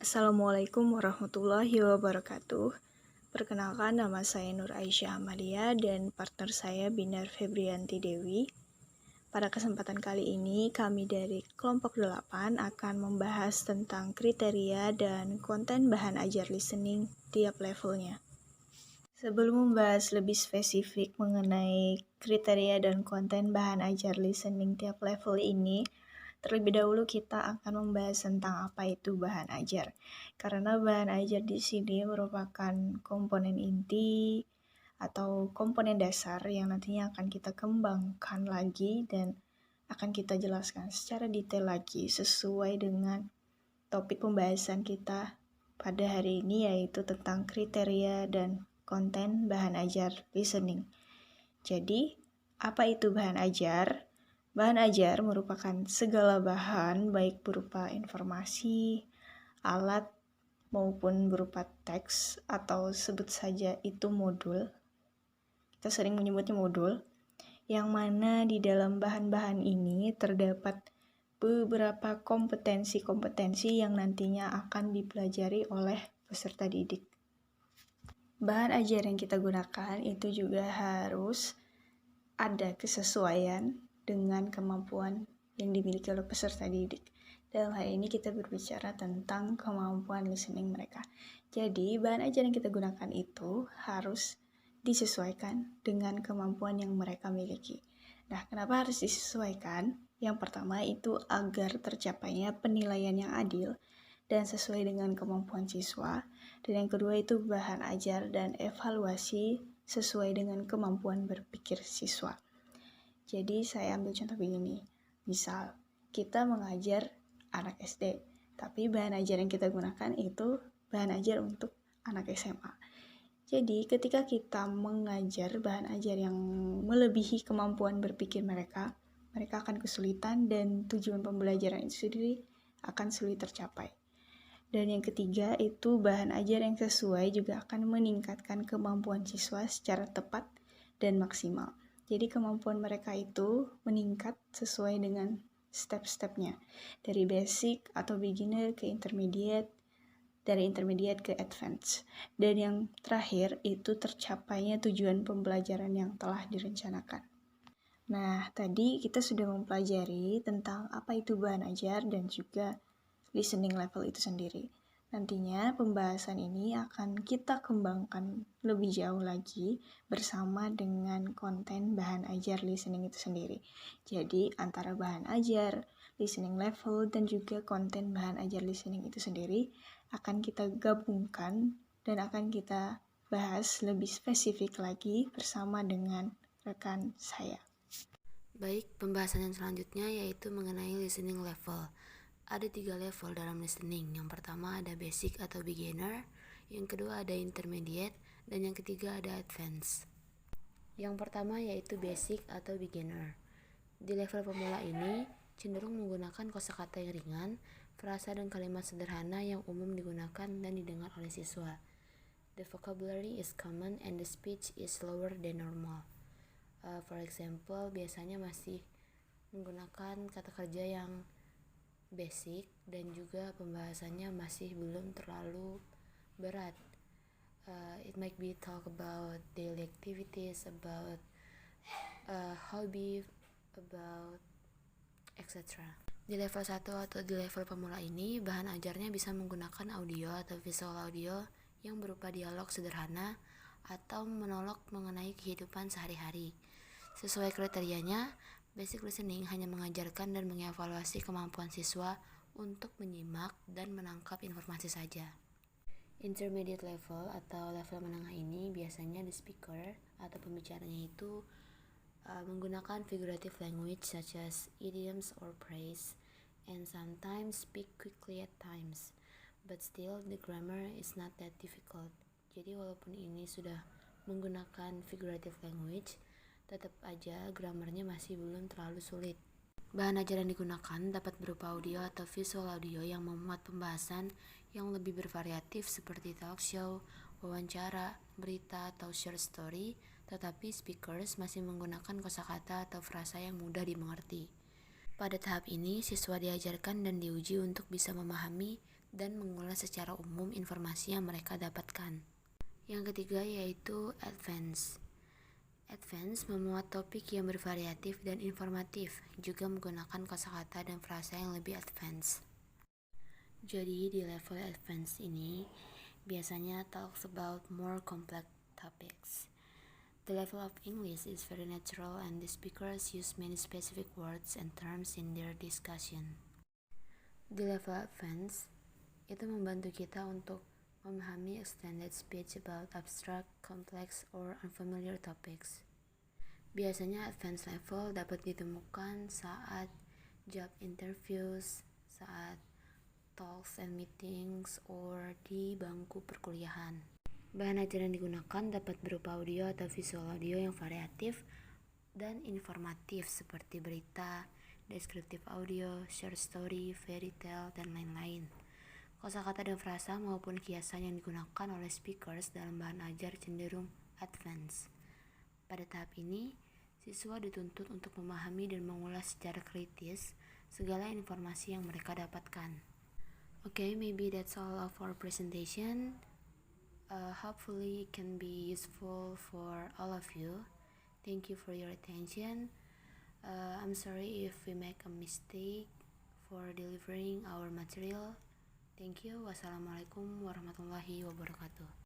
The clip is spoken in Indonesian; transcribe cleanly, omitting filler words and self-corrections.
Assalamualaikum warahmatullahi wabarakatuh. Perkenalkan, nama saya Nur Aisyah Amalia dan partner saya Binar Febrianti Dewi. Pada kesempatan kali ini, kami dari kelompok 8 akan membahas tentang kriteria dan konten bahan ajar listening tiap levelnya. Sebelum membahas lebih spesifik mengenai kriteria dan konten bahan ajar listening tiap level ini, terlebih dahulu kita akan membahas tentang apa itu bahan ajar. Karena bahan ajar di sini merupakan komponen inti atau komponen dasar yang nantinya akan kita kembangkan lagi dan akan kita jelaskan secara detail lagi sesuai dengan topik pembahasan kita pada hari ini, yaitu tentang kriteria dan konten bahan ajar listening. Jadi, apa itu bahan ajar? Bahan ajar merupakan segala bahan baik berupa informasi, alat, maupun berupa teks atau sebut saja itu modul. Kita sering menyebutnya modul, yang mana di dalam bahan-bahan ini terdapat beberapa kompetensi-kompetensi yang nantinya akan dipelajari oleh peserta didik. Bahan ajar yang kita gunakan itu juga harus ada kesesuaian dengan kemampuan yang dimiliki oleh peserta didik. Dalam hal ini kita berbicara tentang kemampuan listening mereka. Jadi bahan ajar yang kita gunakan itu harus disesuaikan dengan kemampuan yang mereka miliki. Nah, kenapa harus disesuaikan? Yang pertama itu agar tercapainya penilaian yang adil dan sesuai dengan kemampuan siswa. Dan yang kedua itu bahan ajar dan evaluasi sesuai dengan kemampuan berpikir siswa. Jadi saya ambil contoh begini. Misal, kita mengajar anak SD, tapi bahan ajar yang kita gunakan itu bahan ajar untuk anak SMA. Jadi ketika kita mengajar bahan ajar yang melebihi kemampuan berpikir mereka akan kesulitan dan tujuan pembelajaran itu sendiri akan sulit tercapai. Dan yang ketiga itu bahan ajar yang sesuai juga akan meningkatkan kemampuan siswa secara tepat dan maksimal. Jadi kemampuan mereka itu meningkat sesuai dengan step-stepnya. Dari basic atau beginner ke intermediate, dari intermediate ke advance. Dan yang terakhir itu tercapainya tujuan pembelajaran yang telah direncanakan. Nah, tadi kita sudah mempelajari tentang apa itu bahan ajar dan juga listening level itu sendiri. Nantinya pembahasan ini akan kita kembangkan lebih jauh lagi bersama dengan konten bahan ajar listening itu sendiri. Jadi antara bahan ajar, listening level, dan juga konten bahan ajar listening itu sendiri akan kita gabungkan dan akan kita bahas lebih spesifik lagi bersama dengan rekan saya. Baik, pembahasan yang selanjutnya yaitu mengenai listening level. Ada 3 level dalam listening. Yang pertama ada basic atau beginner, yang kedua ada intermediate, dan yang ketiga ada advance. Yang pertama yaitu basic atau beginner. Di level pemula ini cenderung menggunakan kosakata yang ringan, frasa dan kalimat sederhana yang umum digunakan dan didengar oleh siswa. The vocabulary is common and the speech is slower than normal. For example, biasanya masih menggunakan kata kerja yang basic dan juga pembahasannya masih belum terlalu berat. It might be talk about daily activities, about hobby, about etc. Di level 1 atau di level pemula ini, bahan ajarnya bisa menggunakan audio atau visual audio yang berupa dialog sederhana atau monolog mengenai kehidupan sehari-hari. Sesuai kriterianya, basic listening hanya mengajarkan dan mengevaluasi kemampuan siswa untuk menyimak dan menangkap informasi saja. Intermediate level atau level menengah ini biasanya the speaker atau pembicaranya itu menggunakan figurative language such as idioms or phrase and sometimes speak quickly at times, but still the grammar is not that difficult. Jadi walaupun ini sudah menggunakan figurative language, tetap aja grammarnya masih belum terlalu sulit. Bahan ajar yang digunakan dapat berupa audio atau visual audio yang memuat pembahasan yang lebih bervariatif seperti talk show, wawancara, berita, atau short story, tetapi speakers masih menggunakan kosakata atau frasa yang mudah dimengerti. Pada tahap ini, siswa diajarkan dan diuji untuk bisa memahami dan mengulas secara umum informasi yang mereka dapatkan. Yang ketiga yaitu advance. Advance memuat topik yang bervariatif dan informatif, juga menggunakan kosakata dan frasa yang lebih advance. Jadi di level advance ini biasanya talks about more complex topics. The level of English is very natural and the speakers use many specific words and terms in their discussion. Di level advance, itu membantu kita untuk memahami extended speech about abstract, complex, or unfamiliar topics. Biasanya advance level dapat ditemukan saat job interviews, saat talks and meetings, or di bangku perkuliahan. Bahan ajar yang digunakan dapat berupa audio atau visual audio yang variatif dan informatif seperti berita, deskriptif audio, short story, fairy tale, dan lain-lain. Kosakata dan frasa maupun kiasan yang digunakan oleh speakers dalam bahan ajar cenderung advance. Pada tahap ini, siswa dituntut untuk memahami dan mengulas secara kritis segala informasi yang mereka dapatkan. Okay, maybe that's all of our presentation. Hopefully it can be useful for all of you. Thank you for your attention. I'm sorry if we make a mistake for delivering our material. Thank you. Wassalamualaikum warahmatullahi wabarakatuh.